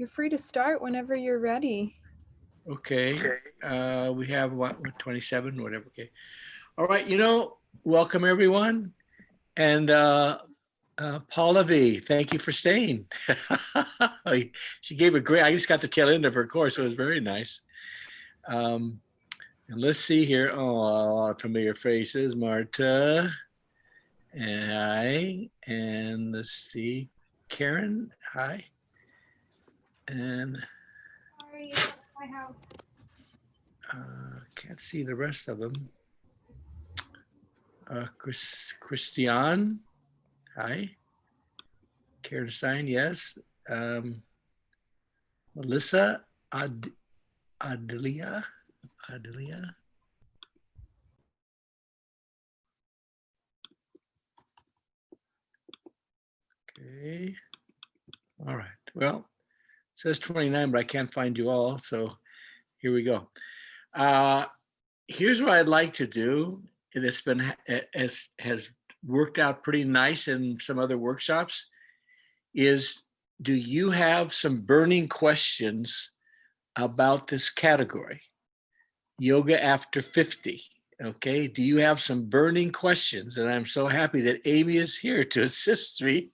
You're free to start whenever you're ready. Okay. We have what 27, whatever. Okay. All right. Welcome everyone. And Paula V, thank you for staying. She gave a great, I just got the tail end of her course. So it was very nice. And let's see here. Oh, a lot of familiar faces. Marta. And hi. And let's see. Karen. Hi. And Sorry, it's at my house. can't see the rest of them. Christian, hi. Karen Stein, yes. Melissa Adelia. Okay. All right. Well, it says 29, but I can't find you all. So here we go. Here's what I'd like to do. And it's been has worked out pretty nice in some other workshops. Is do you have some burning questions about this category, yoga after 50? Okay, do you have some burning questions? And I'm so happy that Amy is here to assist me.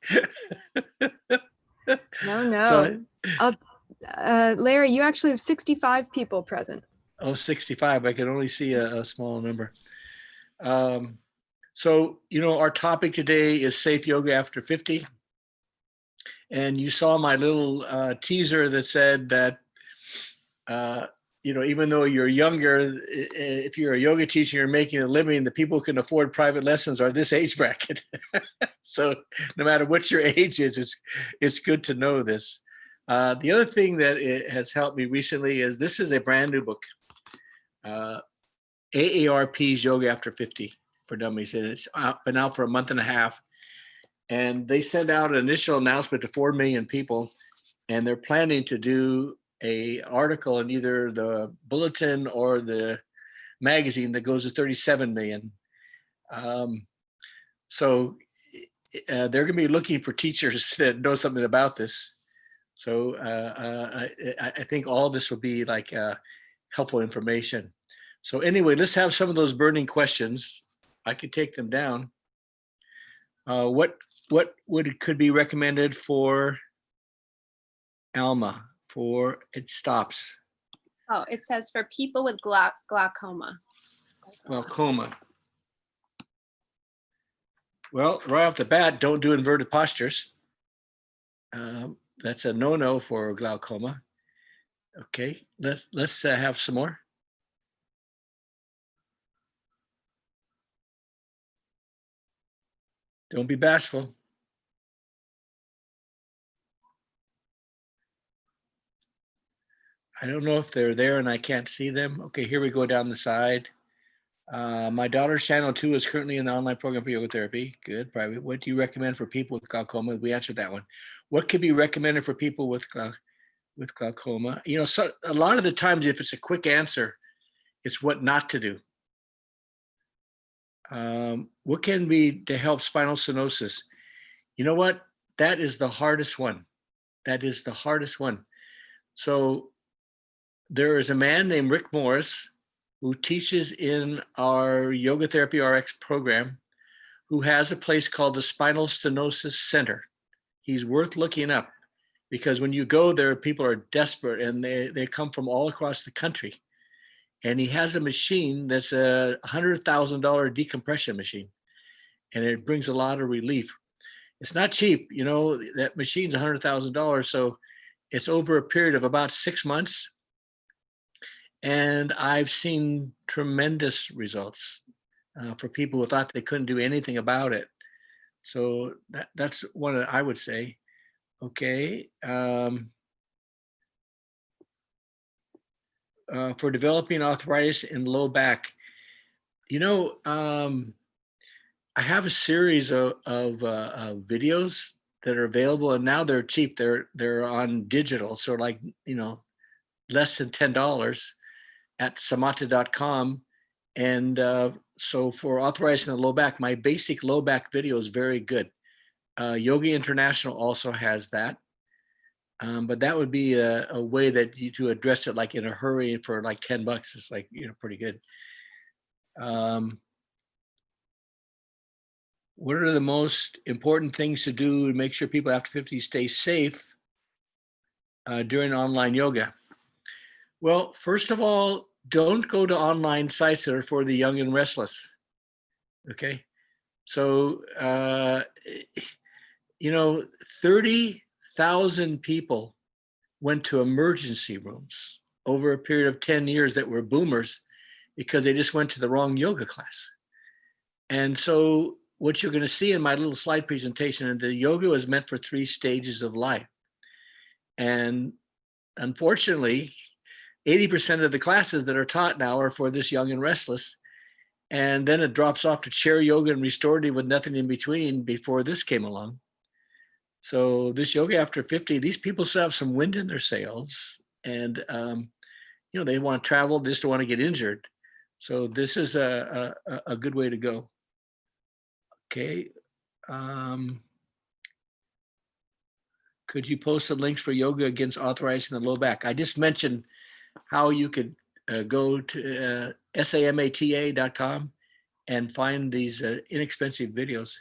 No. So, Larry, you actually have 65 people present. oh, 65. I can only see a small number. So, our topic today is safe yoga after 50. And you saw my little teaser that said that, even though you're younger, if you're a yoga teacher, you're making a living, the people who can afford private lessons are this age bracket. So no matter what your age is, it's good to know this. The other thing that it has helped me recently is this is a brand new book, AARP's Yoga After 50 for Dummies. And it's been out for a month and a half. And they sent out an initial announcement to 4 million people, and they're planning to do a article in either the bulletin or the magazine that goes to 37 million. So they're going to be looking for teachers that know something about this. So I think all of this will be like helpful information. So anyway, let's have some of those burning questions. I could take them down. What could be recommended for Alma for it stops? Oh, it says for people with glaucoma. Glaucoma. Well, right off the bat, don't do inverted postures. That's a no-no for glaucoma. Okay, let's have some more. Don't be bashful. I don't know if they're there and I can't see them. Okay, here we go down the side. My daughter's channel 2 is currently in the online program for yoga therapy. Good, private. What do you recommend for people with glaucoma? We answered that one. What could be recommended for people with glaucoma? So a lot of the times, if it's a quick answer, it's what not to do. What can be to help spinal stenosis? You know what? That is the hardest one. So there is a man named Rick Morris who teaches in our Yoga Therapy RX program, who has a place called the Spinal Stenosis Center. He's worth looking up because when you go there, people are desperate and they come from all across the country. And he has a machine that's a $100,000 decompression machine, and it brings a lot of relief. It's not cheap, that machine's $100,000. So it's over a period of about 6 months. And I've seen tremendous results for people who thought they couldn't do anything about it. So that's one I would say. Okay. For developing arthritis in low back, I have a series of videos that are available, and now they're cheap. They're on digital, so like less than $10 at samata.com. And so for arthritis in the low back, my basic low back video is very good. Yoga International also has that. But that would be a way that you to address it like in a hurry for like $10. It's like, pretty good. What are the most important things to do to make sure people after 50 stay safe during online yoga? Well, first of all, don't go to online sites that are for the young and restless. Okay. So, 30,000 people went to emergency rooms over a period of 10 years that were boomers because they just went to the wrong yoga class. And so what you're going to see in my little slide presentation, and the yoga was meant for 3 stages of life. And unfortunately, 80% of the classes that are taught now are for this young and restless. And then it drops off to chair yoga and restorative with nothing in between before this came along. So this yoga after 50, these people still have some wind in their sails, and they want to travel, they just don't want to get injured. So this is a good way to go. Okay. Could you post the links for yoga against arthritis in the low back? I just mentioned how you could go to samata.com and find these inexpensive videos.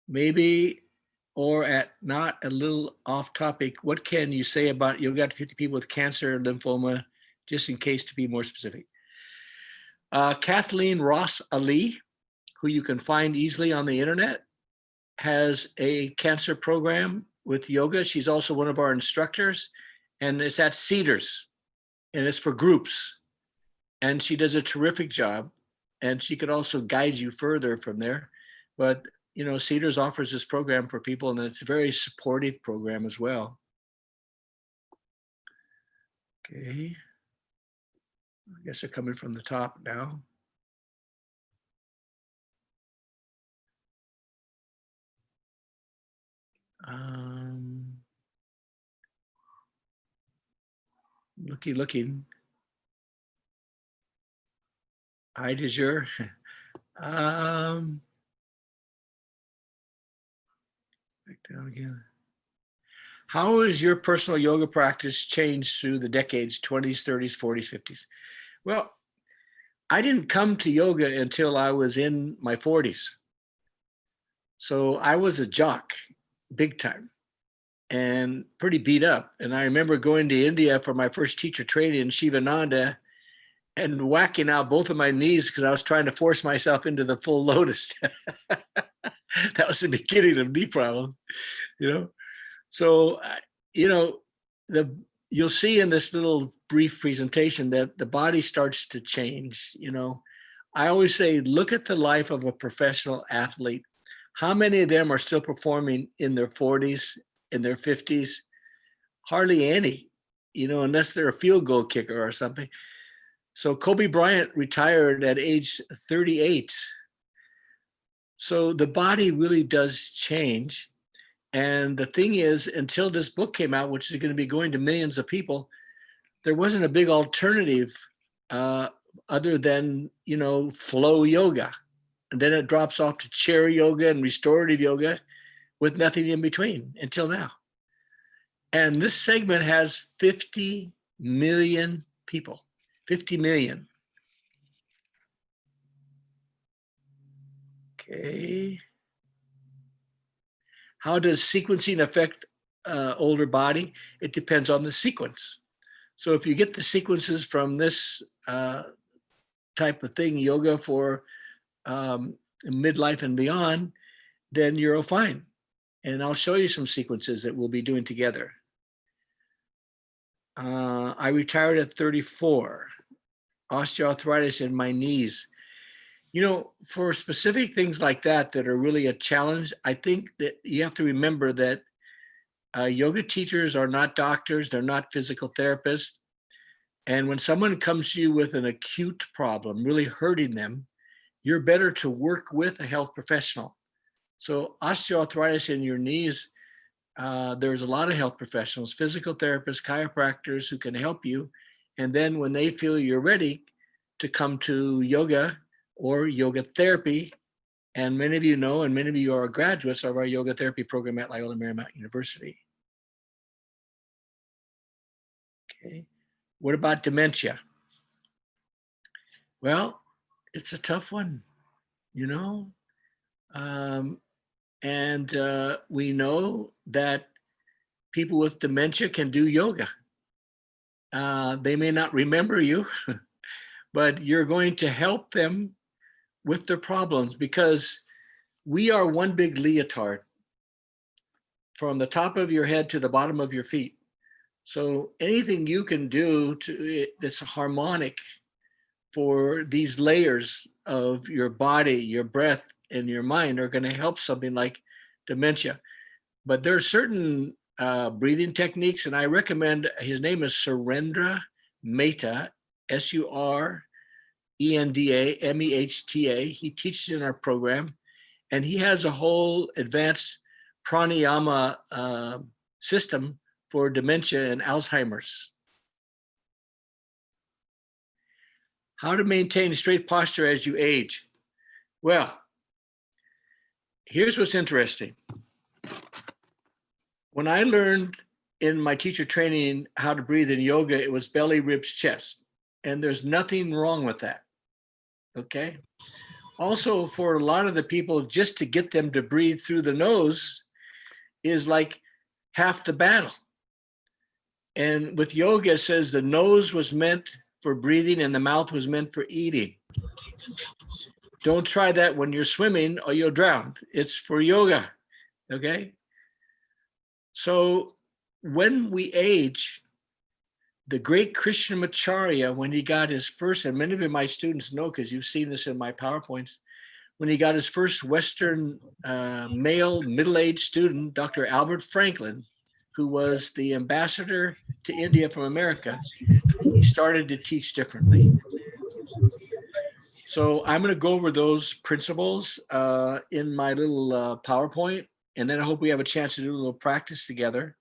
Maybe, or at not a little off topic, what can you say about yoga to 50 people with cancer, lymphoma, just in case to be more specific? Kathleen Ross Ali, who you can find easily on the internet, has a cancer program with yoga. She's also one of our instructors, and it's at Cedars, and it's for groups. And she does a terrific job, and she could also guide you further from there. But Cedars offers this program for people, and it's a very supportive program as well. Okay. I guess they're coming from the top now. Looking. Hi, de jour. Back down again. How has your personal yoga practice changed through the decades, 20s, 30s, 40s, 50s? Well, I didn't come to yoga until I was in my 40s. So I was a jock, big time, and pretty beat up. And I remember going to India for my first teacher training in Shivananda and whacking out both of my knees because I was trying to force myself into the full lotus. That was the beginning of knee problems, So, you'll see in this little brief presentation that the body starts to change. I always say, look at the life of a professional athlete. How many of them are still performing in their 40s, in their 50s? Hardly any, unless they're a field goal kicker or something. So Kobe Bryant retired at age 38. So the body really does change. And the thing is, until this book came out, which is going to be going to millions of people, there wasn't a big alternative other than, flow yoga. And then it drops off to chair yoga and restorative yoga with nothing in between until now. And this segment has 50 million people, 50 million. Okay. How does sequencing affect older body? It depends on the sequence. So if you get the sequences from this type of thing, yoga for midlife and beyond, then you're all fine. And I'll show you some sequences that we'll be doing together. I retired at 34, osteoarthritis in my knees. For specific things like that are really a challenge, I think that you have to remember that yoga teachers are not doctors, they're not physical therapists. And when someone comes to you with an acute problem, really hurting them, you're better to work with a health professional. So osteoarthritis in your knees, there's a lot of health professionals, physical therapists, chiropractors who can help you. And then when they feel you're ready to come to yoga or yoga therapy, and many of you know, and many of you are graduates of our yoga therapy program at Loyola Marymount University. Okay. What about dementia? Well, it's a tough one, you know? We know that people with dementia can do yoga. They may not remember you, but you're going to help them with their problems, because we are one big leotard from the top of your head to the bottom of your feet. So anything you can do that's harmonic for these layers of your body, your breath, and your mind are going to help something like dementia. But there are certain breathing techniques, and I recommend, his name is Surendra Mehta, Surendra Mehta. He teaches in our program, and he has a whole advanced pranayama system for dementia and Alzheimer's. How to maintain a straight posture as you age? Well, here's what's interesting. When I learned in my teacher training how to breathe in yoga, it was belly, ribs, chest. And there's nothing wrong with that, okay? Also, for a lot of the people, just to get them to breathe through the nose is like half the battle. And with yoga, it says the nose was meant for breathing and the mouth was meant for eating. Don't try that when you're swimming or you'll drown. It's for yoga, okay? So when we age, the great Krishnamacharya, when he got his first, and many of my students know because you've seen this in my PowerPoints, when he got his first Western male middle-aged student, Dr. Albert Franklin, who was the ambassador to India from America, he started to teach differently. So I'm going to go over those principles in my little PowerPoint, and then I hope we have a chance to do a little practice together.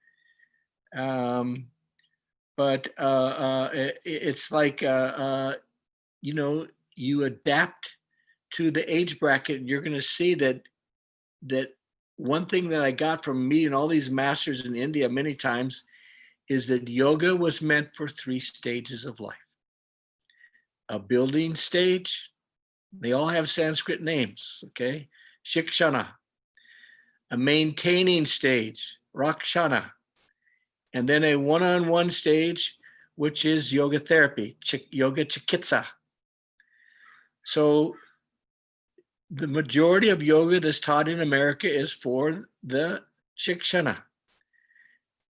It's like, you know, you adapt to the age bracket, and you're going to see that one thing that I got from meeting all these masters in India many times is that yoga was meant for 3 stages of life. A building stage, they all have Sanskrit names, okay? Shikshana. A maintaining stage, Rakshana. And then a one-on-one stage, which is yoga therapy, yoga chikitsa. So the majority of yoga that's taught in America is for the Shikshana.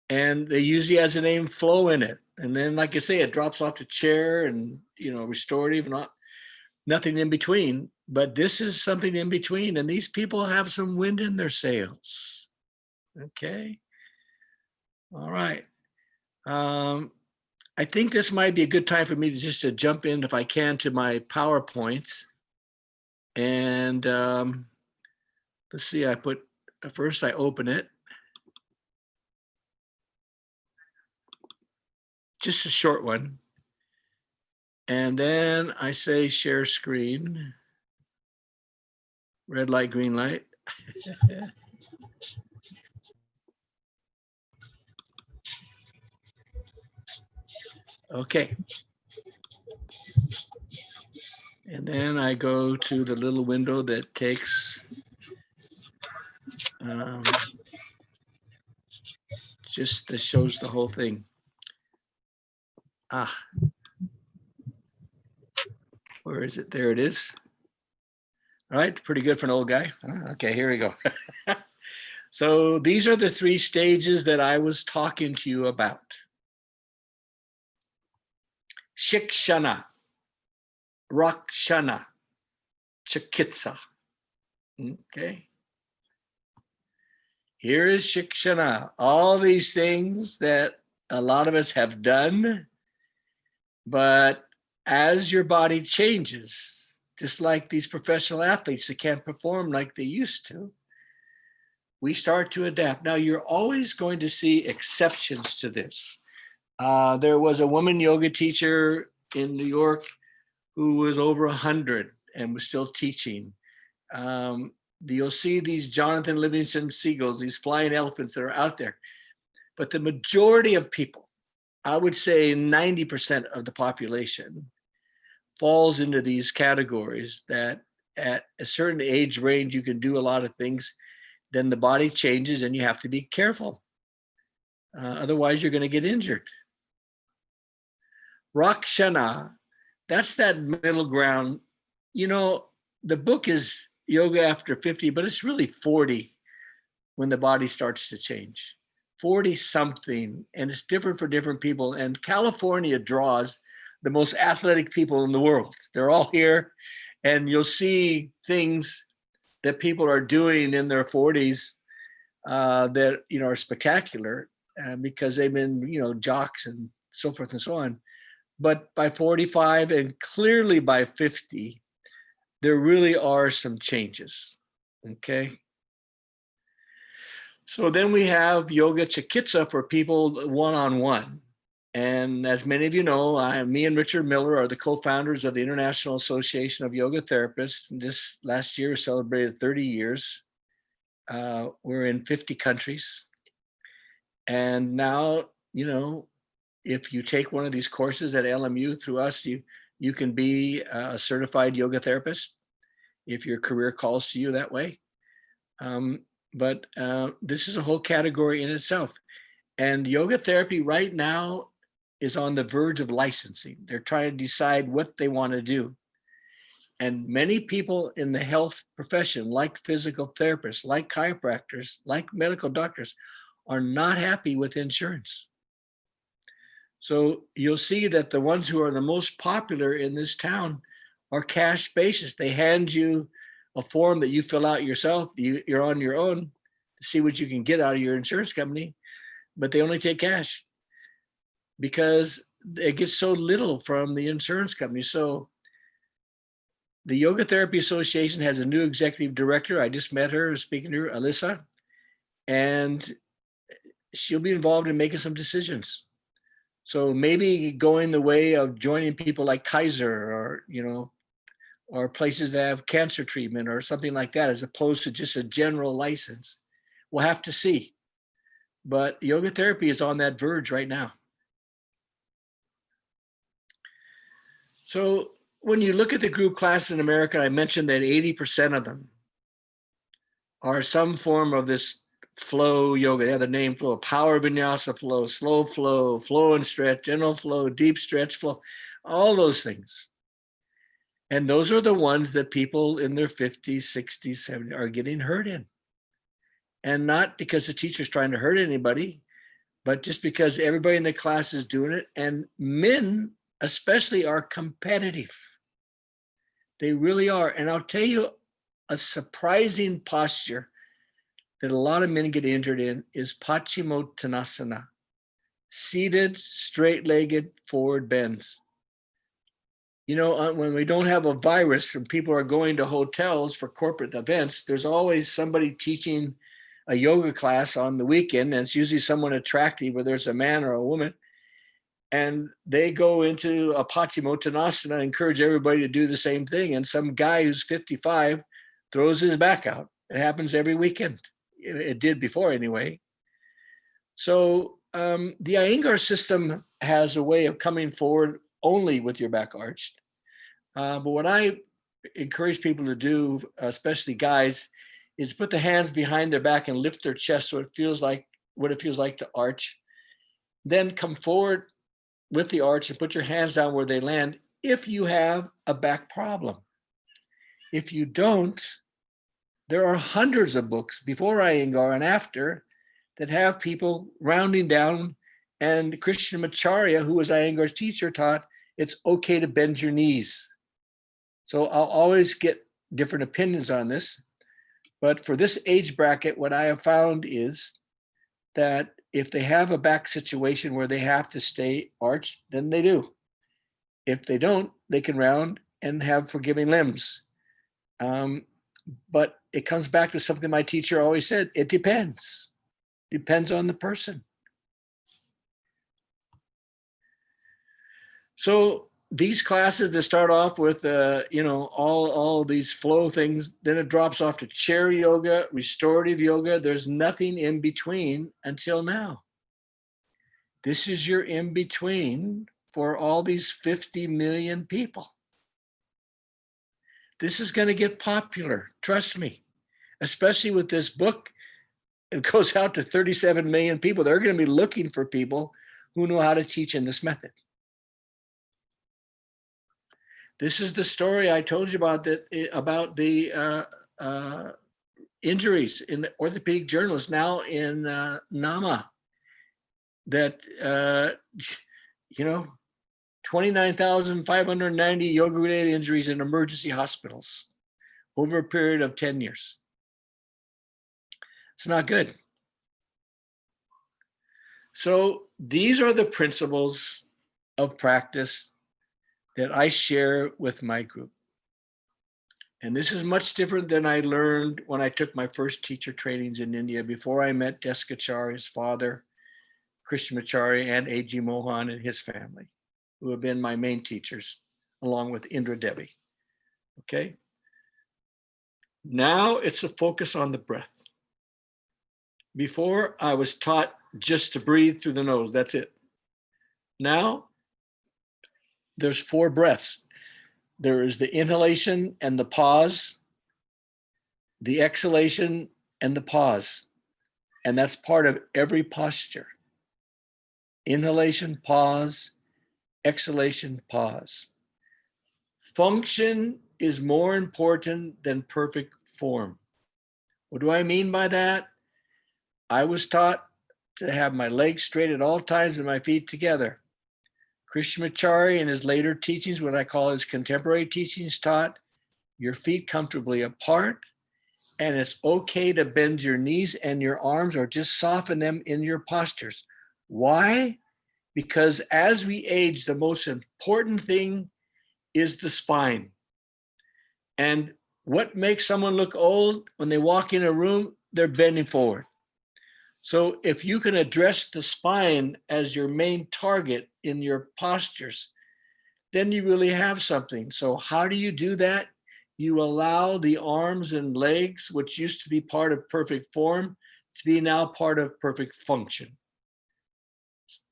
And they usually has the name flow in it. And then, like I say, it drops off the chair and, you know, restorative and nothing in between. But this is something in between. And these people have some wind in their sails. Okay. All right. I think this might be a good time for me to jump in, if I can, to my PowerPoints. And let's see, first I open it. Just a short one. And then I say share screen. Red light, green light. Okay. And then I go to the little window that takes that shows the whole thing. Where is it? There it is. All right, pretty good for an old guy. Okay, here we go. So these are the 3 stages that I was talking to you about. Shikshana, Rakshana, Chikitsa. Okay. Here is Shikshana. All these things that a lot of us have done, but as your body changes, just like these professional athletes that can't perform like they used to, we start to adapt. Now, you're always going to see exceptions to this. There was a woman yoga teacher in New York who was over 100 and was still teaching. You'll see these Jonathan Livingston seagulls, these flying elephants that are out there. But the majority of people I would say 90% of the population falls into these categories that at a certain age range, you can do a lot of things, then the body changes and you have to be careful. Otherwise, you're going to get injured. Rakshana, that's that middle ground. You know, the book is Yoga After 50, but it's really 40 when the body starts to change. 40 something, and it's different for different people. And California draws the most athletic people in the world. They're all here, and you'll see things that people are doing in their 40s that, you know, are spectacular because they've been, you know, jocks and so forth and so on. But by 45 and clearly by 50, there really are some changes, okay? So then we have Yoga Chikitsa for people one-on-one. And as many of you know, me and Richard Miller are the co-founders of the International Association of Yoga Therapists. This last year celebrated 30 years. We're in 50 countries. And now, you know, if you take one of these courses at LMU through us, you can be a certified yoga therapist if your career calls to you that way. But this is a whole category in itself. And yoga therapy right now is on the verge of licensing. They're trying to decide what they want to do. And many people in the health profession, like physical therapists, like chiropractors, like medical doctors, are not happy with insurance. So you'll see that the ones who are the most popular in this town are cash basis. They hand you a form that you fill out yourself. You're on your own to see what you can get out of your insurance company, but they only take cash because it gets so little from the insurance company. So the Yoga Therapy Association has a new executive director. I just met her, speaking to her, Alyssa, and she'll be involved in making some decisions. So maybe going the way of joining people like Kaiser or, you know, or places that have cancer treatment or something like that, as opposed to just a general license. We'll have to see. But yoga therapy is on that verge right now. So when you look at the group classes in America, I mentioned that 80% of them are some form of this flow yoga. They have the name flow, power vinyasa flow, slow flow, flow and stretch, general flow, deep stretch flow, all those things. And those are the ones that people in their 50s, 60s, 70s are getting hurt in. And not because the teacher's trying to hurt anybody, but just because everybody in the class is doing it. And men especially are competitive. They really are. And I'll tell you a surprising posture that a lot of men get injured in is Paschimottanasana, seated, straight-legged forward bends. You know, when we don't have a virus and people are going to hotels for corporate events, there's always somebody teaching a yoga class on the weekend, and it's usually someone attractive, whether it's a man or a woman, and they go into a Paschimottanasana and encourage everybody to do the same thing, and some guy who's 55 throws his back out. It happens every weekend. It did before anyway. So the Iyengar system has a way of coming forward only with your back arched. But what I encourage people to do, especially guys, is put the hands behind their back and lift their chest so it feels like what it feels like to arch. Then come forward with the arch and put your hands down where they land if you have a back problem. If you don't, there are hundreds of books before Iyengar and after that have people rounding down, and Krishnamacharya, who was Iyengar's teacher, taught it's okay to bend your knees. So I'll always get different opinions on this, but for this age bracket, what I have found is that if they have a back situation where they have to stay arched, then they do. If they don't, they can round and have forgiving limbs. But it comes back to something my teacher always said, it depends. Depends on the person. So these classes that start off with, you know, all these flow things, then it drops off to chair yoga, restorative yoga. There's nothing in between until now. This is your in-between for all these 50 million people. This is going to get popular, trust me, especially with this book. It goes out to 37 million people. They're going to be looking for people who know how to teach in this method. This is the story I told you about, about the injuries in the orthopedic journals now in NAMA, that, 29,590 yoga-related injuries in emergency hospitals over a period of 10 years. It's not good. So these are the principles of practice that I share with my group. And this is much different than I learned when I took my first teacher trainings in India before I met Deskacharya's father, Krishnamacharya, and A.G. Mohan and his family, who have been my main teachers, along with Indra Devi. Okay? Now it's a focus on the breath. Before, I was taught just to breathe through the nose, that's it. Now, there's 4 breaths. There is the inhalation and the pause, the exhalation and the pause. And that's part of every posture. Inhalation, pause, exhalation, pause. Function is more important than perfect form. What do I mean by that? I was taught to have my legs straight at all times and my feet together. Krishnamacharya in his later teachings, what I call his contemporary teachings, taught your feet comfortably apart, and it's okay to bend your knees and your arms or just soften them in your postures. Why? Because as we age, the most important thing is the spine. And what makes someone look old when they walk in a room? They're bending forward. So if you can address the spine as your main target in your postures, then you really have something. So how do you do that? You allow the arms and legs, which used to be part of perfect form, to be now part of perfect function.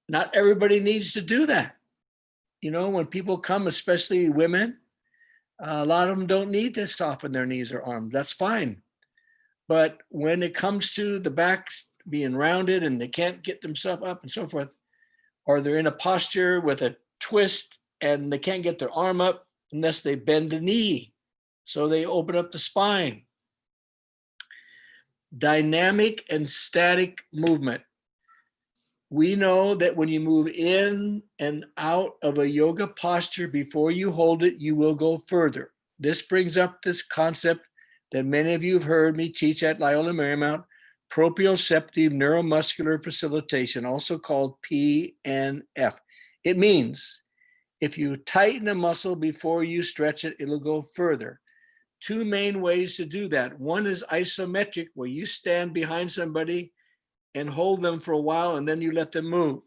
Not everybody needs to do that. When people come, especially women, a lot of them don't need to soften their knees or arms. That's fine. But when it comes to the backs being rounded and they can't get themselves up and so forth, or they're in a posture with a twist and they can't get their arm up unless they bend the knee. So they open up the spine. Dynamic and static movement. We know that when you move in and out of a yoga posture before you hold it, you will go further. This brings up this concept that many of you have heard me teach at Loyola Marymount, proprioceptive neuromuscular facilitation, also called PNF. It means if you tighten a muscle before you stretch it, it'll go further. 2 main ways to do that. One is isometric, where you stand behind somebody and hold them for a while and then you let them move.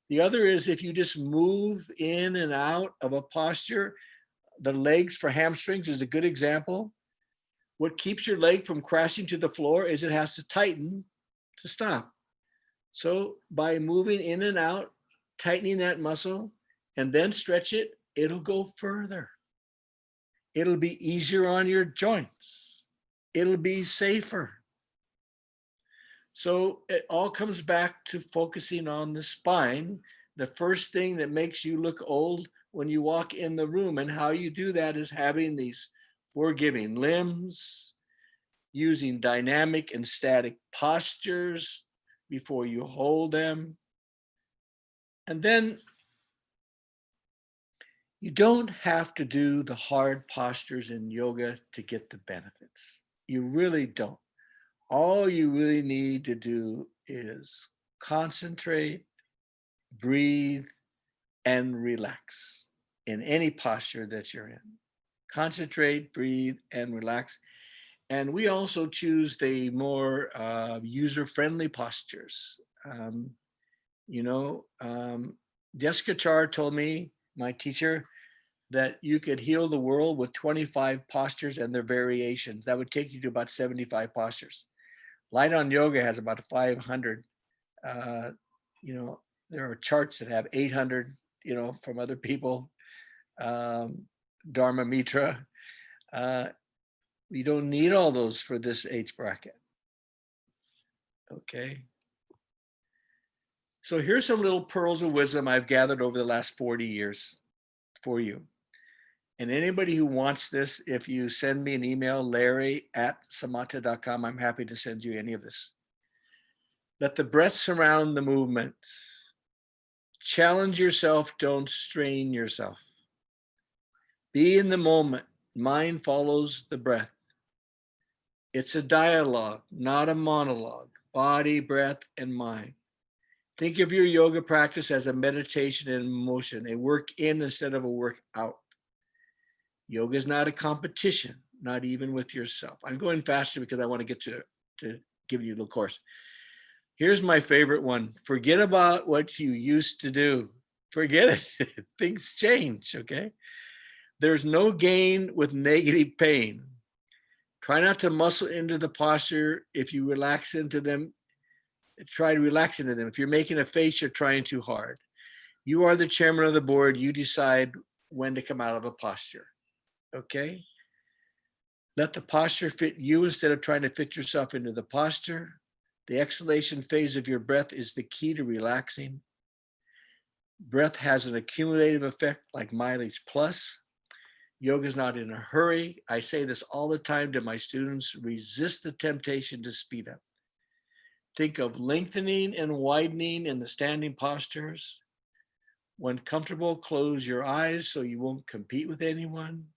The other is if you just move in and out of a posture. The legs for hamstrings is a good example. What keeps your leg from crashing to the floor is it has to tighten to stop. So by moving in and out, tightening that muscle, and then stretch it, it'll go further. It'll be easier on your joints. It'll be safer. So it all comes back to focusing on the spine, the first thing that makes you look old when you walk in the room. And how you do that is having these forgiving limbs, using dynamic and static postures before you hold them. And then you don't have to do the hard postures in yoga to get the benefits. You really don't. All you really need to do is concentrate, breathe, and relax in any posture that you're in. Concentrate, breathe, and relax. And we also choose the more user-friendly postures. Deskacharya told me, my teacher, that you could heal the world with 25 postures and their variations. That would take you to about 75 postures. Light on Yoga has about 500. There are charts that have 800, from other people. Dharma Mitra. You don't need all those for this age bracket. Okay. So here's some little pearls of wisdom I've gathered over the last 40 years for you. And anybody who wants this, if you send me an email, larry@samata.com, I'm happy to send you any of this. Let the breath surround the movement. Challenge yourself, don't strain yourself. Be in the moment. Mind follows the breath. It's a dialogue, not a monologue. Body, breath, and mind. Think of your yoga practice as a meditation in motion, a work in instead of a work out. Yoga is not a competition, not even with yourself. I'm going faster because I want to get to give you a little course. Here's my favorite one. Forget about what you used to do. Forget it. Things change, okay? There's no gain with negative pain. Try not to muscle into the posture. If you relax into them, try to relax into them. If you're making a face, you're trying too hard. You are the chairman of the board. You decide when to come out of a posture, okay? Let the posture fit you instead of trying to fit yourself into the posture. The exhalation phase of your breath is the key to relaxing. Breath has an accumulative effect like mileage plus. Yoga is not in a hurry. I say this all the time to my students. Resist the temptation to speed up. Think of lengthening and widening in the standing postures. When comfortable, close your eyes so you won't compete with anyone.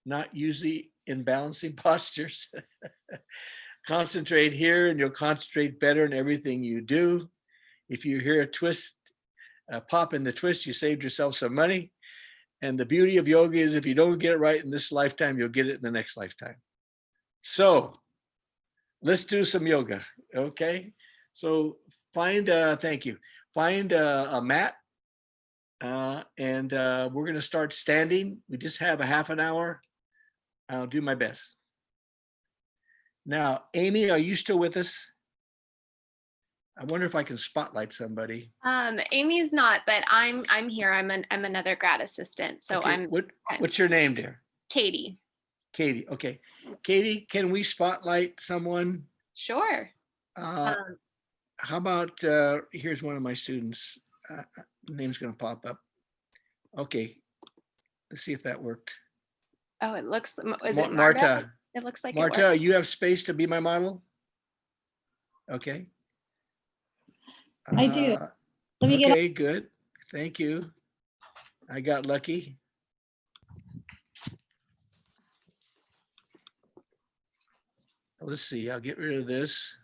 Not usually in balancing postures. Concentrate here and you'll concentrate better in everything you do. If you hear a twist, a pop in the twist, you saved yourself some money. And the beauty of yoga is if you don't get it right in this lifetime, you'll get it in the next lifetime. So let's do some yoga, okay? So find, thank you. Find a mat and we're gonna start standing. We just have a half an hour. I'll do my best. Now, Amy, are you still with us? I wonder if I can spotlight somebody. Amy's not, but I'm here. I'm another grad assistant. So Okay, what's your name, dear? Katie. Katie. Okay. Katie, can we spotlight someone? Sure. How about, here's one of my students. Name's going to pop up. Okay. Let's see if that worked. Oh, it looks, is it Marta? It looks like Marta, you have space to be my model? Okay. I do. Let me Okay, good. Thank you. I got lucky. Let's see, I'll get rid of this.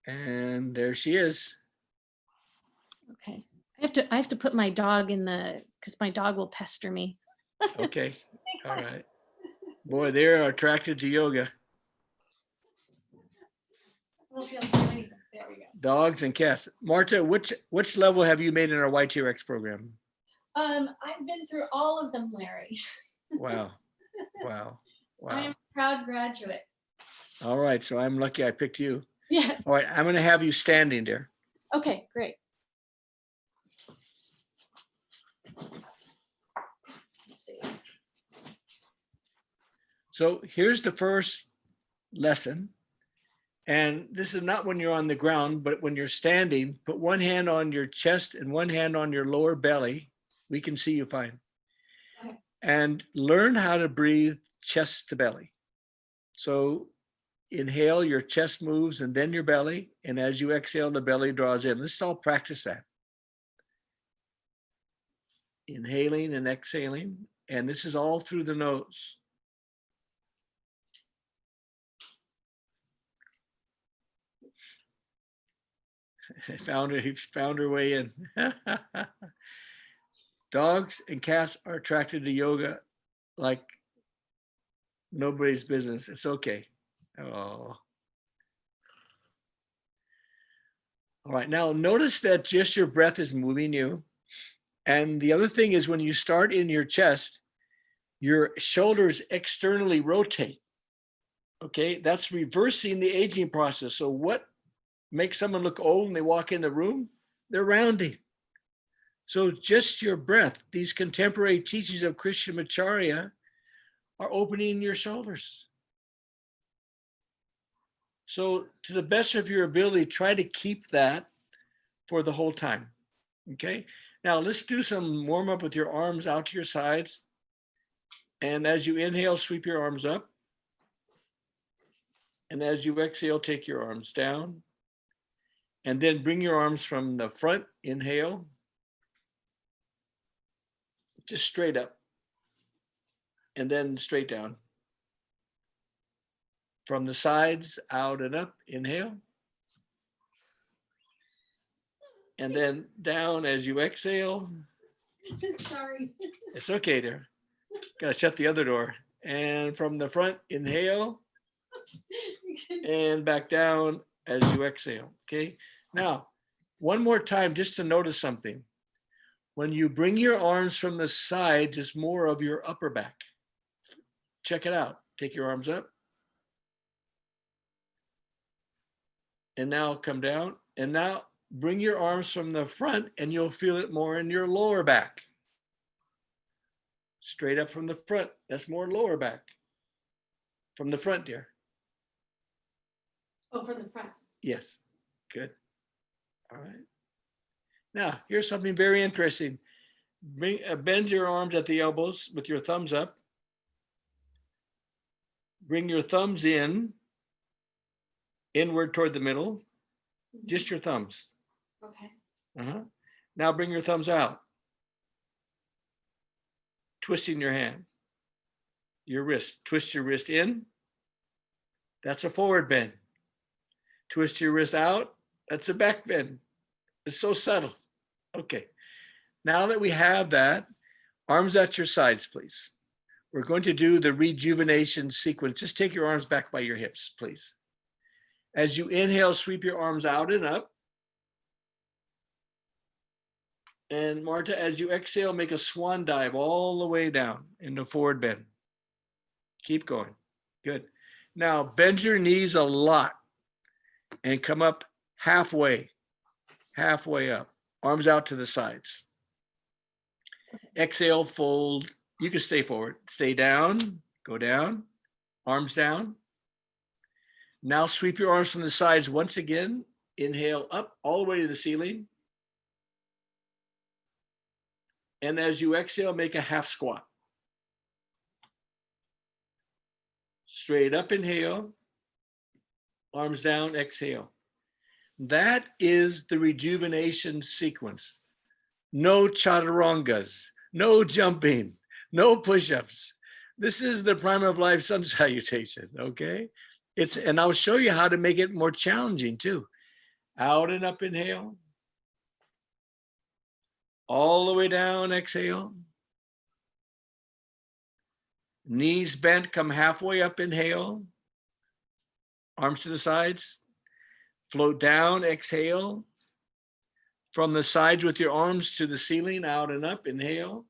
And there she is. Okay. I have to put my dog in because my dog will pester me. Okay, all right. Boy, they're attracted to yoga. There we go. Dogs and cats. Marta, which level have you made in our YTRX program? I've been through all of them, Larry. Wow, wow, I am wow. a proud graduate. All right, so I'm lucky I picked you. Yes. All right, I'm gonna have you standing there. Okay, great. Let's see. So here's the first lesson. And this is not when you're on the ground, but when you're standing, put one hand on your chest and one hand on your lower belly. We can see you fine. Okay. And learn how to breathe chest to belly. So inhale, your chest moves and then your belly. And as you exhale, the belly draws in. Let's all practice that. Inhaling and exhaling. And this is all through the nose. He found her way in. Dogs and cats are attracted to yoga like nobody's business. It's okay. Oh. All right, now notice that just your breath is moving you. And the other thing is when you start in your chest, your shoulders externally rotate. Okay, that's reversing the aging process. So what make someone look old and they walk in the room, they're rounding. So just your breath, these contemporary teachings of Krishnamacharya are opening your shoulders. So to the best of your ability, try to keep that for the whole time, okay? Now let's do some warm up with your arms out to your sides. And as you inhale, sweep your arms up. And as you exhale, take your arms down. And then bring your arms from the front, inhale. Just straight up. And then straight down. From the sides, out and up, inhale. And then down as you exhale. Sorry. It's okay, dear. Gotta shut the other door. And from the front, inhale. And back down as you exhale, okay? Now, one more time, just to notice something. When you bring your arms from the side, just more of your upper back. Check it out. Take your arms up. And now come down. And now bring your arms from the front and you'll feel it more in your lower back. Straight up from the front. That's more lower back. From the front, dear. Oh, from the front. Yes. Good. All right. Now, here's something very interesting. Bend your arms at the elbows with your thumbs up. Bring your thumbs inward toward the middle. Just your thumbs. Okay. Now bring your thumbs out. Twisting your hand. Your wrist. Twist your wrist in. That's a forward bend. Twist your wrist out. That's a back bend. It's so subtle. Okay. Now that we have that, arms at your sides, please. We're going to do the rejuvenation sequence. Just take your arms back by your hips, please. As you inhale, sweep your arms out and up. And Marta, as you exhale, make a swan dive all the way down into forward bend. Keep going. Good. Now bend your knees a lot and come up halfway up. Arms out to the sides. Exhale, fold. You can stay forward. Stay down, go down, arms down. Now sweep your arms from the sides once again. Inhale up all the way to the ceiling. And as you exhale, make a half squat. Straight up, inhale. Arms down, exhale. That is the rejuvenation sequence. No chaturangas, no jumping, no push-ups. This is the prime of life sun salutation, okay? And I'll show you how to make it more challenging too. Out and up, inhale. All the way down, exhale. Knees bent, come halfway up, inhale. Arms to the sides. Float down, exhale. From the sides with your arms to the ceiling, out and up, inhale.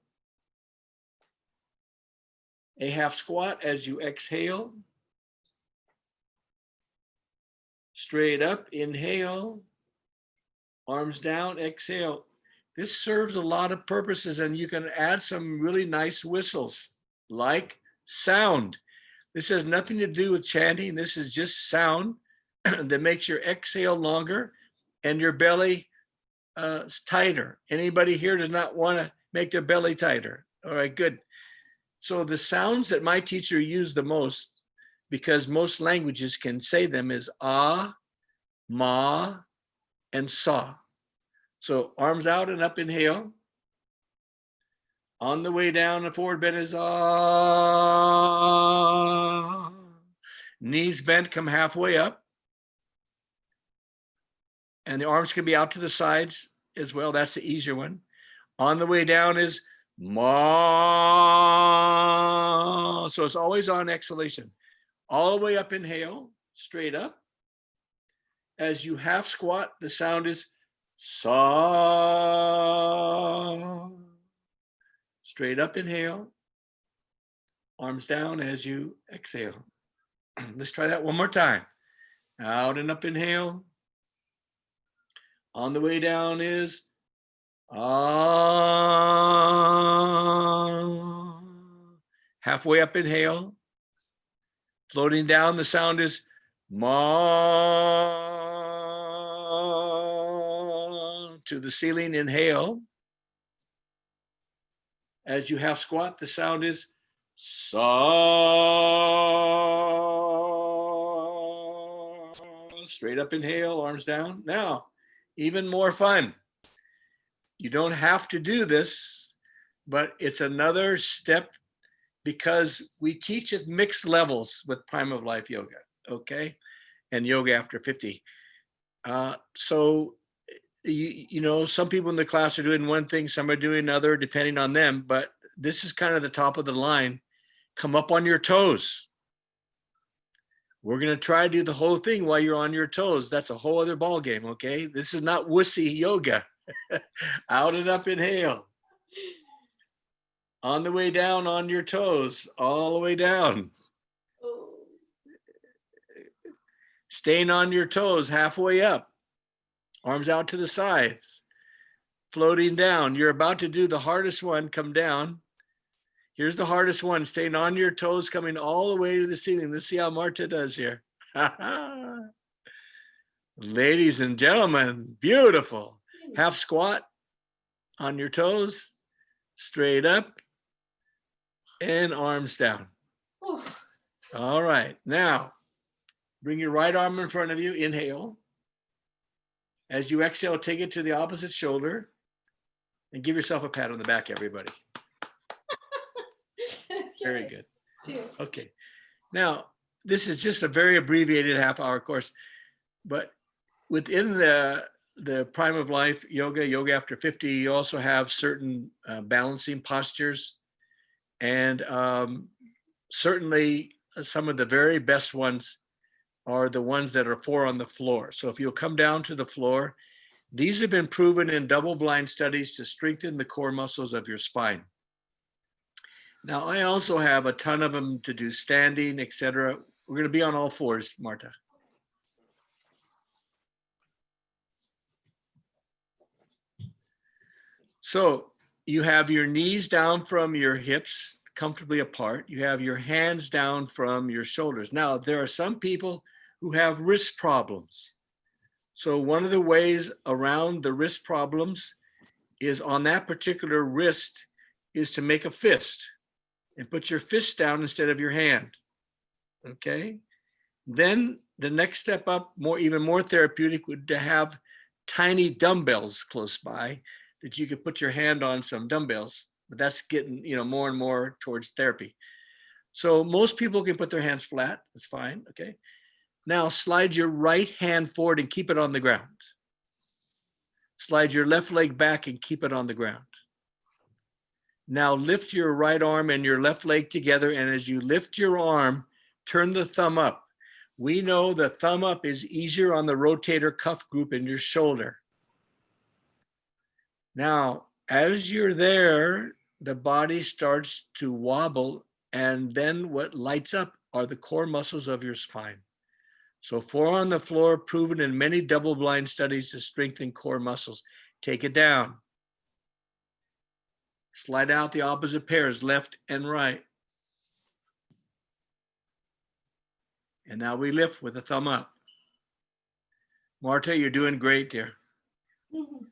A half squat as you exhale. Straight up, inhale. Arms down, exhale. This serves a lot of purposes, and you can add some really nice whistles, like sound. This has nothing to do with chanting. This is just sound that makes your exhale longer and your belly tighter. Anybody here does not want to make their belly tighter? All right, good. So the sounds that my teacher used the most, because most languages can say them, is ah, ma, and sa. So arms out and up, inhale. On the way down, the forward bend is ah. Knees bent, come halfway up. And the arms can be out to the sides as well. That's the easier one. On the way down is ma. So it's always on exhalation. All the way up, inhale, straight up. As you half squat, the sound is sa. Straight up, inhale. Arms down as you exhale. Let's try that one more time. Out and up, inhale. On the way down is halfway up, inhale. Floating down, the sound is ma. To the ceiling, inhale. As you half squat, the sound is sa. Straight up inhale, arms down. Now, even more fun. You don't have to do this, but it's another step because we teach at mixed levels with Prime of Life yoga, okay? And yoga after 50. So, you know, some people in the class are doing one thing, some are doing another, depending on them, but this is kind of the top of the line. Come up on your toes. We're going to try to do the whole thing while you're on your toes. That's a whole other ball game, okay? This is not wussy yoga. Out and up, inhale. On the way down, on your toes, all the way down. Staying on your toes, halfway up. Arms out to the sides. Floating down. You're about to do the hardest one, come down. Here's the hardest one, staying on your toes, coming all the way to the ceiling. Let's see how Marta does here. Ladies and gentlemen, beautiful. Half squat on your toes, straight up, and arms down. All right, now bring your right arm in front of you, inhale. As you exhale, take it to the opposite shoulder and give yourself a pat on the back, everybody. Very good. Okay. Now, this is just a very abbreviated half-hour course, but within the Prime of Life yoga after 50, you also have certain balancing postures, and certainly some of the very best ones are the ones that are 4 on the floor. So if you'll come down to the floor, these have been proven in double-blind studies to strengthen the core muscles of your spine. Now, I also have a ton of them to do standing, etc. We're going to be on all 4s, Marta. So you have your knees down from your hips, comfortably apart. You have your hands down from your shoulders. Now, there are some people who have wrist problems. So one of the ways around the wrist problems is on that particular wrist is to make a fist and put your fist down instead of your hand, okay? Then the next step up, even more therapeutic, would to have tiny dumbbells close by that you could put your hand on some dumbbells, but that's getting, more and more towards therapy. So most people can put their hands flat, that's fine, okay? Now slide your right hand forward and keep it on the ground. Slide your left leg back and keep it on the ground. Now lift your right arm and your left leg together, and as you lift your arm, turn the thumb up. We know the thumb up is easier on the rotator cuff group in your shoulder. Now, as you're there, the body starts to wobble, and then what lights up are the core muscles of your spine. So 4 on the floor, proven in many double-blind studies to strengthen core muscles. Take it down. Slide out the opposite pairs, left and right. And now we lift with a thumb up. Marta, you're doing great, dear. Mm-hmm.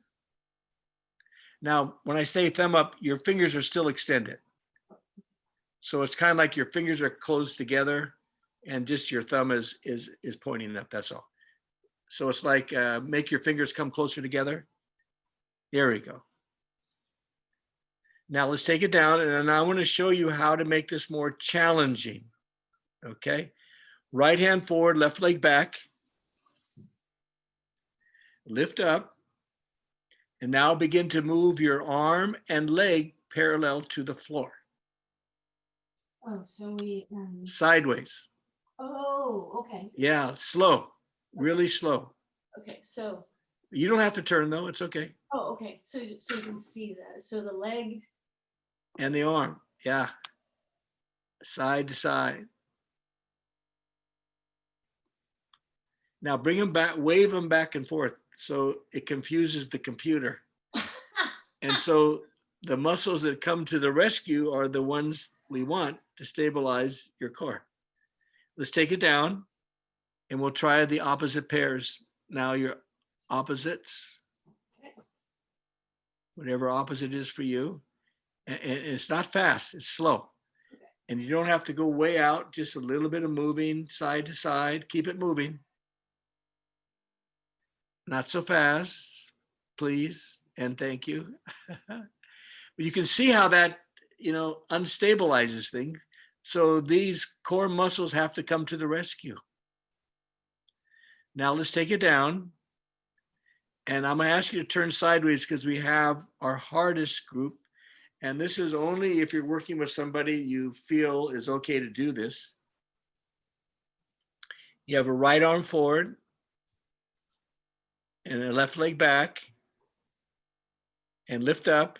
Now, when I say thumb up, your fingers are still extended. So it's kind of like your fingers are closed together and just your thumb is pointing up, that's all. So it's like make your fingers come closer together. There we go. Now let's take it down, and I want to show you how to make this more challenging, okay? Right hand forward, left leg back. Lift up, and now begin to move your arm and leg parallel to the floor. Oh, so we... Sideways. Oh, okay. Yeah, slow, really slow. Okay, so... You don't have to turn though, it's okay. Oh, okay, so you can see that. So the leg... And the arm, yeah. Side to side. Now bring them back, wave them back and forth. So it confuses the computer. And so the muscles that come to the rescue are the ones we want to stabilize your core. Let's take it down and we'll try the opposite pairs. Now your opposites, whatever opposite is for you. And it's not fast, it's slow. And you don't have to go way out, just a little bit of moving side to side. Keep it moving. Not so fast, please, and thank you. But you can see how that, unstabilizes things. So these core muscles have to come to the rescue. Now let's take it down. And I'm going to ask you to turn sideways because we have our hardest group. And this is only if you're working with somebody you feel is okay to do this. You have a right arm forward and a left leg back and lift up.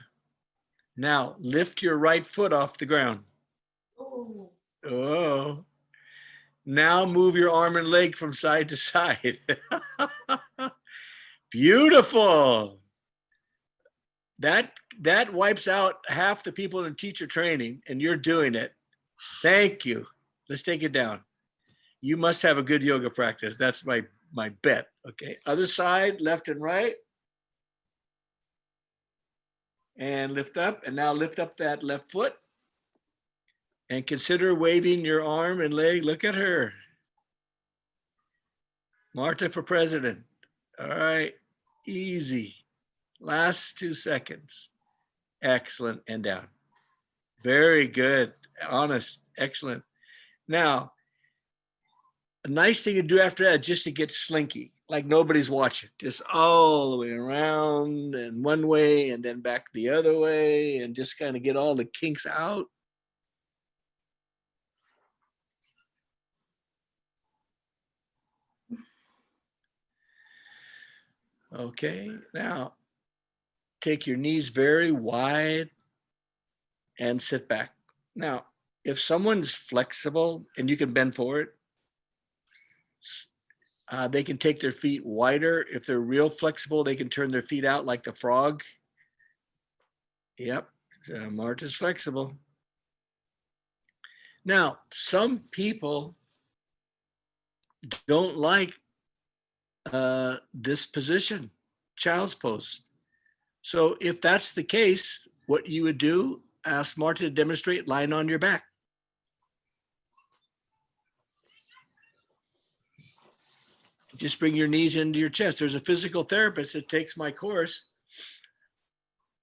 Now lift your right foot off the ground. Oh. Now move your arm and leg from side to side. Beautiful. That wipes out half the people in teacher training, and you're doing it. Thank you. Let's take it down. You must have a good yoga practice. That's my bet. Okay. Other side, left and right. And lift up. And now lift up that left foot. And consider waving your arm and leg. Look at her. Marta for president. All right. Easy. Last 2 seconds. Excellent. And down. Very good. Honest. Excellent. Now, a nice thing to do after that, just to get slinky, like nobody's watching, just all the way around and one way and then back the other way and just kind of get all the kinks out. Okay, now take your knees very wide and sit back. Now, if someone's flexible and you can bend forward, they can take their feet wider. If they're real flexible, they can turn their feet out like the frog. Yep, Marta's flexible. Now, some people don't like this position, child's pose. So if that's the case, what you would do, ask Marta to demonstrate lying on your back. Just bring your knees into your chest. There's a physical therapist that takes my course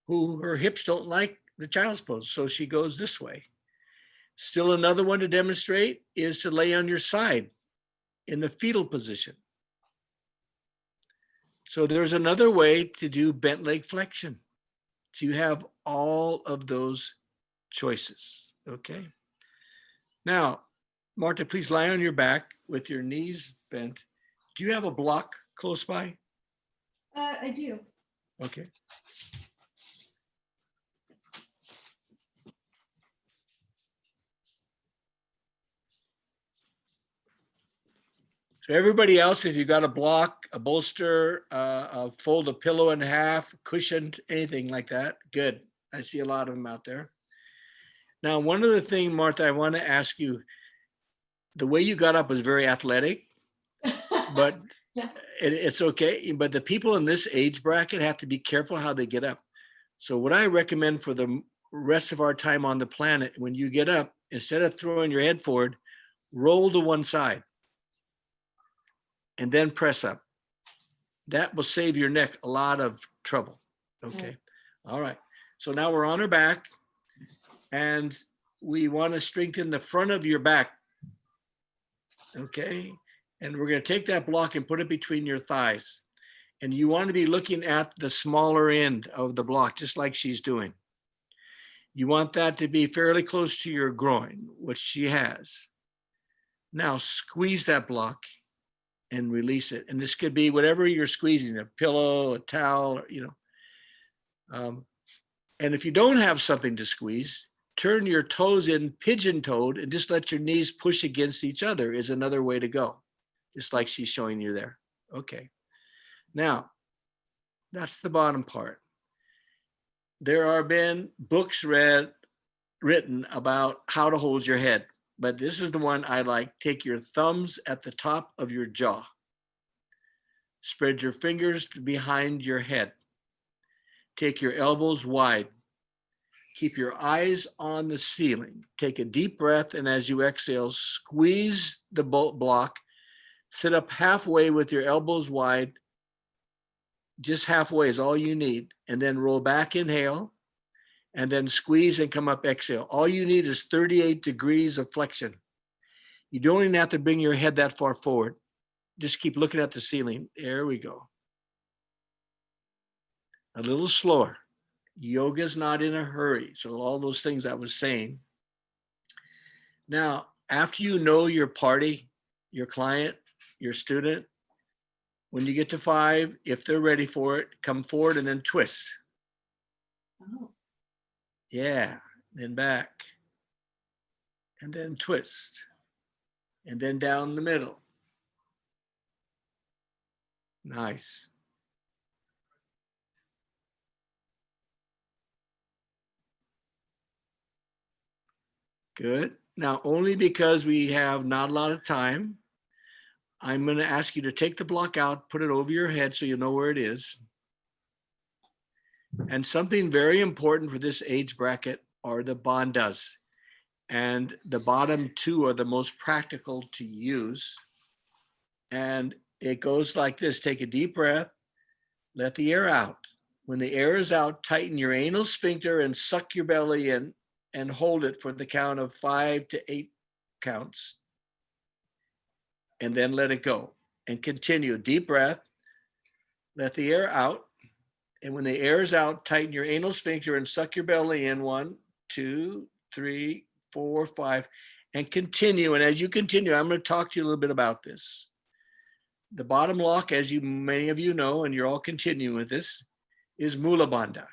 who her hips don't like the child's pose. So she goes this way. Still another one to demonstrate is to lay on your side in the fetal position. So there's another way to do bent leg flexion. So you have all of those choices, okay? Now, Marta, please lie on your back with your knees bent. Do you have a block close by? I do. Okay. So everybody else, if you got a block, a bolster, fold a pillow in half, cushioned, anything like that, good. I see a lot of them out there. Now, one other thing, Martha, I want to ask you, the way you got up was very athletic, but Yes. it's okay. But the people in this age bracket have to be careful how they get up. So what I recommend for the rest of our time on the planet, when you get up, instead of throwing your head forward, roll to one side and then press up. That will save your neck a lot of trouble. Okay. All right. So now we're on our back and we want to strengthen the front of your back. Okay. And we're going to take that block and put it between your thighs. And you want to be looking at the smaller end of the block, just like she's doing. You want that to be fairly close to your groin, which she has. Now squeeze that block and release it. And this could be whatever you're squeezing, a pillow, a towel, and if you don't have something to squeeze, turn your toes in pigeon-toed and just let your knees push against each other is another way to go, just like she's showing you there. Okay. Now, That's the bottom part. There have been books written about how to hold your head, but this is the one I like. Take your thumbs at the top of your jaw. Spread your fingers behind your head. Take your elbows wide. Keep your eyes on the ceiling. Take a deep breath, and as you exhale, squeeze the block. Sit up halfway with your elbows wide. Just halfway is all you need. And then roll back, inhale, and then squeeze and come up, exhale. All you need is 38 degrees of flexion. You don't even have to bring your head that far forward. Just keep looking at the ceiling. There we go. A little slower. Yoga's not in a hurry. So all those things I was saying. Now, after you know your party, your client, your student, when you get to 5, if they're ready for it, come forward and then twist. Oh. Yeah, then back. And then twist. And then down the middle. Nice. Good. Now, only because we have not a lot of time, I'm going to ask you to take the block out, put it over your head so you know where it is. And something very important for this age bracket are the bandhas. And the bottom 2 are the most practical to use. And it goes like this. Take a deep breath. Let the air out. When the air is out, tighten your anal sphincter and suck your belly in and hold it for the count of 5 to 8 counts. And then let it go. And continue. Deep breath. Let the air out. And when the air is out, tighten your anal sphincter and suck your belly in. 1, 2, 3, 4, 5. And continue. And as you continue, I'm going to talk to you a little bit about this. The bottom lock, as many of you know, and you're all continuing with this, is Mula Bandha.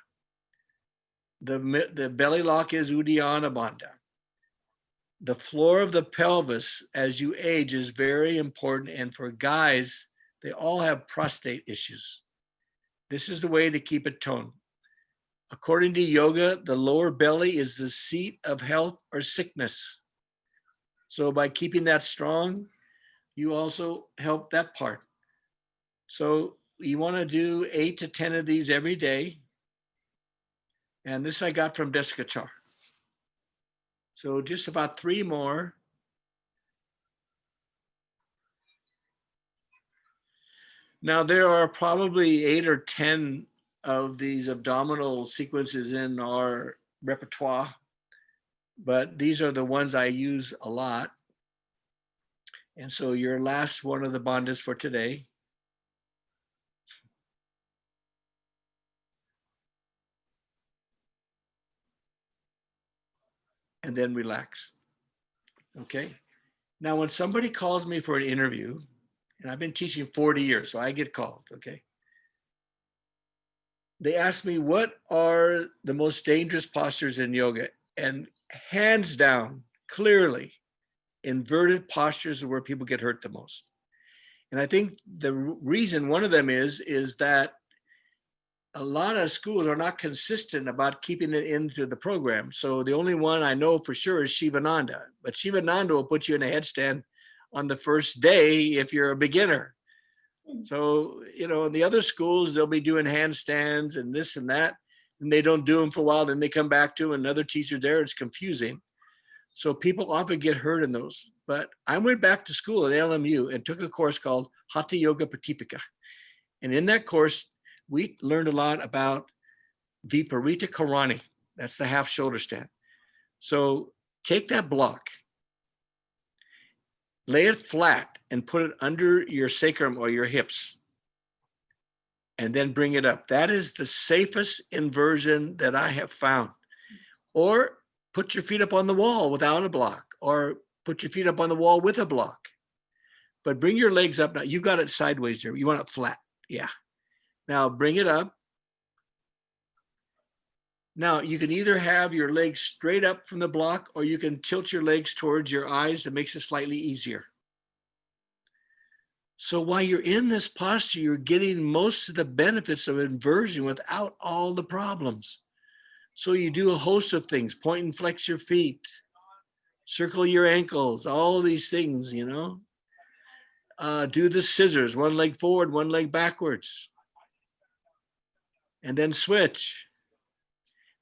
The belly lock is Uddiyana Bandha. The floor of the pelvis as you age is very important. And for guys, they all have prostate issues. This is the way to keep it toned. According to yoga, the lower belly is the seat of health or sickness. So by keeping that strong, you also help that part. So you want to do 8 to 10 of these every day. And this I got from Deskachar. So just about 3 more. Now there are probably 8 or 10 of these abdominal sequences in our repertoire, but these are the ones I use a lot. And so your last one of the bandhas for today. And then relax. Okay. Now, when somebody calls me for an interview, and I've been teaching 40 years, so I get called, okay? They ask me, what are the most dangerous postures in yoga? And hands down, clearly, inverted postures are where people get hurt the most. And I think the reason, one of them is that a lot of schools are not consistent about keeping it into the program. So the only one I know for sure is Shivananda. But Shivananda will put you in a headstand on the first day if you're a beginner. So, you know, in the other schools, they'll be doing handstands and this and that, and they don't do them for a while. Then they come back to another teacher there. It's confusing. So people often get hurt in those. But I went back to school at LMU and took a course called Hatha Yoga Pratipika. And in that course, we learned a lot about Viparita Karani. That's the half shoulder stand. So take that block, lay it flat and put it under your sacrum or your hips, and then bring it up. That is the safest inversion that I have found. Or put your feet up on the wall without a block, or put your feet up on the wall with a block. But bring your legs up. Now, you've got it sideways there. You want it flat. Yeah. Now bring it up. Now you can either have your legs straight up from the block, or you can tilt your legs towards your eyes. That makes it slightly easier. So while you're in this posture, you're getting most of the benefits of inversion without all the problems. So you do a host of things, point and flex your feet, circle your ankles, all of these things, you know. Do the scissors, one leg forward, one leg backwards. And then switch.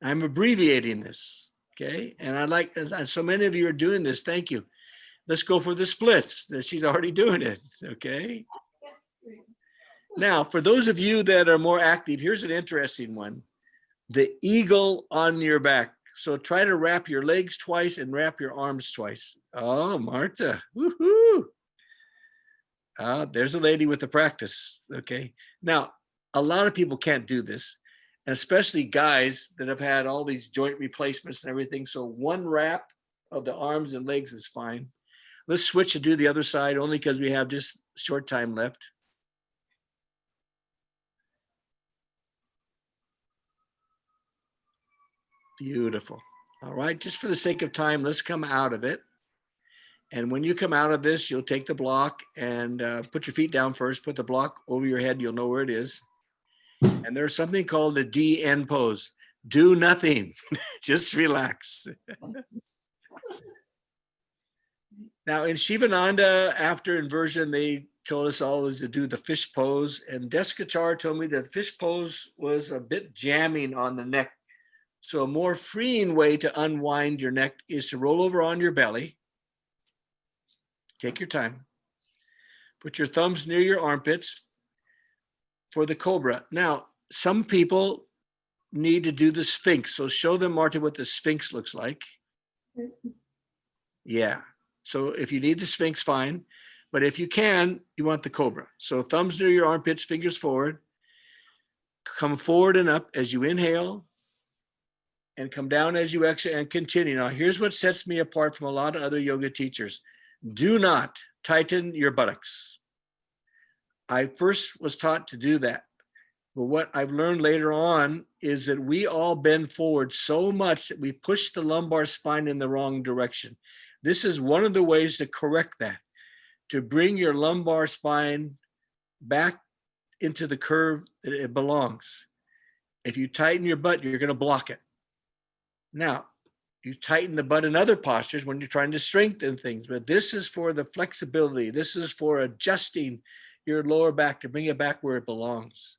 I'm abbreviating this, okay? And I like, as so many of you are doing this, thank you. Let's go for the splits. She's already doing it, okay? Now, for those of you that are more active, here's an interesting one. The eagle on your back. So try to wrap your legs twice and wrap your arms twice. Oh, Marta, woohoo. There's a lady with the practice, okay? Now, a lot of people can't do this, especially guys that have had all these joint replacements and everything. So one wrap of the arms and legs is fine. Let's switch to do the other side only because we have just short time left. Beautiful. All right, just for the sake of time, let's come out of it. And when you come out of this, you'll take the block and put your feet down first, put the block over your head, you'll know where it is. And there's something called the DN pose. Do nothing, just relax. Now in Shivananda, after inversion, they told us always to do the fish pose. And Deskachar told me that fish pose was a bit jamming on the neck. So a more freeing way to unwind your neck is to roll over on your belly. Take your time. Put your thumbs near your armpits for the cobra. Now, some people need to do the Sphinx. So show them, Marta, what the Sphinx looks like. Yeah. So if you need the Sphinx, fine. But if you can, you want the cobra. So thumbs near your armpits, fingers forward. Come forward and up as you inhale. And come down as you exhale and continue. Now, here's what sets me apart from a lot of other yoga teachers. Do not tighten your buttocks. I first was taught to do that. But what I've learned later on is that we all bend forward so much that we push the lumbar spine in the wrong direction. This is one of the ways to correct that, to bring your lumbar spine back into the curve that it belongs. If you tighten your butt, you're going to block it. Now, you tighten the butt in other postures when you're trying to strengthen things, but this is for the flexibility. This is for adjusting your lower back to bring it back where it belongs.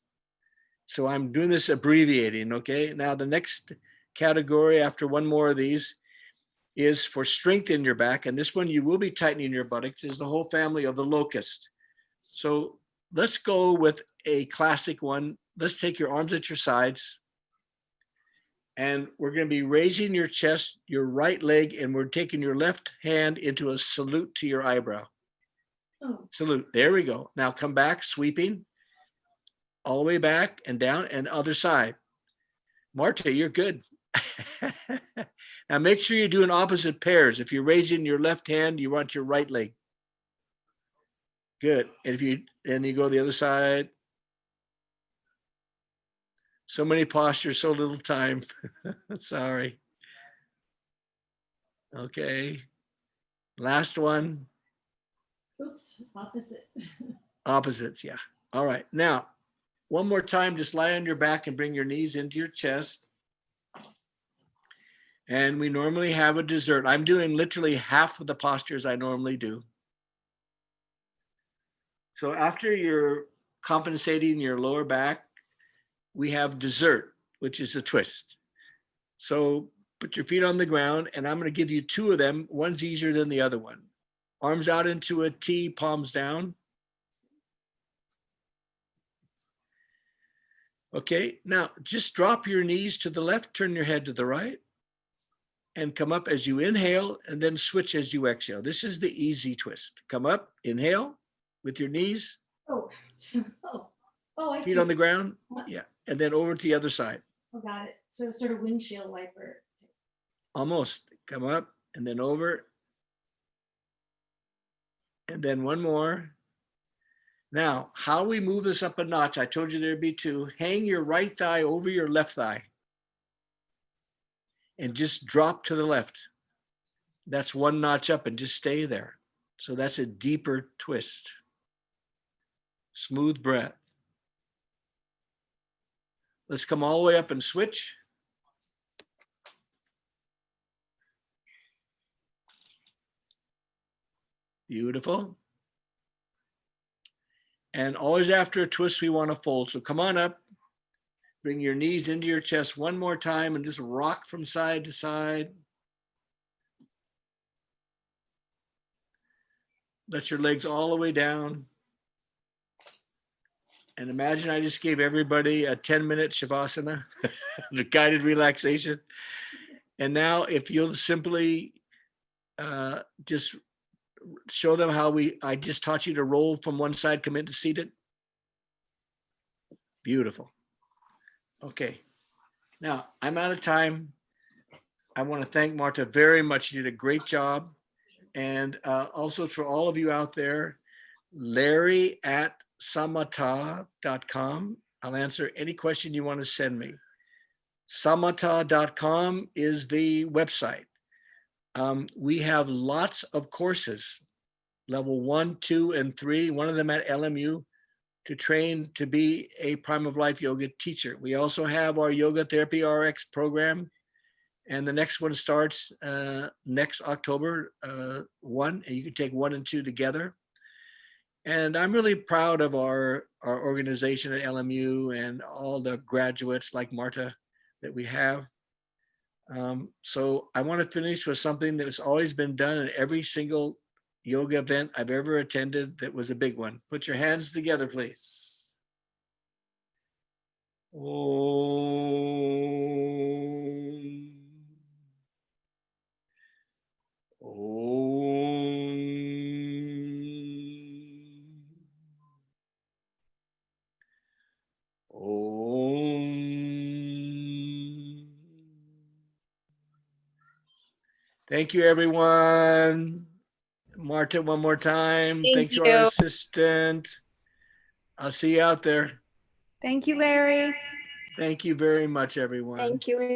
So I'm doing this abbreviating, okay? Now the next category after one more of these is for strength in your back. And this one you will be tightening your buttocks, is the whole family of the locust. So let's go with a classic one. Let's take your arms at your sides. And we're going to be raising your chest, your right leg, and we're taking your left hand into a salute to your eyebrow. Oh. Salute. There we go. Now come back, sweeping all the way back and down, and other side. Marta, you're good. Now make sure you're doing opposite pairs. If you're raising your left hand, you want your right leg. Good. And you go the other side. So many postures, so little time. Sorry. Okay. Last one. Oops, opposite. Opposites, yeah. All right. Now, one more time, just lie on your back and bring your knees into your chest. And we normally have a dessert. I'm doing literally half of the postures I normally do. So after you're compensating your lower back, we have dessert, which is a twist. So put your feet on the ground, and I'm going to give you two of them. One's easier than the other one. Arms out into a T, palms down. Okay, now just drop your knees to the left, turn your head to the right, and come up as you inhale, and then switch as you exhale. This is the easy twist. Come up, inhale with your knees. I feet see. On the ground. Yeah. And then over to the other side. Oh, got it. So sort of windshield wiper. Almost. Come up and then over. And then one more. Now, how we move this up a notch, I told you there'd be two. Hang your right thigh over your left thigh. And just drop to the left. That's one notch up and just stay there. So that's a deeper twist. Smooth breath. Let's come all the way up and switch. Beautiful. And always after a twist, we want to fold. So come on up, bring your knees into your chest one more time and just rock from side to side. Let your legs all the way down. And imagine I just gave everybody a 10-minute Shavasana, the guided relaxation. And now if you'll simply just show them how I just taught you to roll from one side, come into seated. Beautiful. Okay. Now I'm out of time. I want to thank Marta very much. You did a great job. And also for all of you out there, larry@samata.com. I'll answer any question you want to send me. Samata.com is the website. We have lots of courses, level 1, 2, and 3, one of them at LMU, to train to be a Prime of Life yoga teacher. We also have our Yoga Therapy RX program, and the next one starts next October 1, and you can take 1 and 2 together. And I'm really proud of our organization at LMU and all the graduates like Marta that we have. So I want to finish with something that's always been done in every single yoga event I've ever attended that was a big one. Put your hands together, please. Om. Om. Om. Thank you, everyone. Marta, one more time. Thank Thanks to our you. assistant. I'll see you out there. Thank you, Larry. Thank you very much, everyone. Thank you.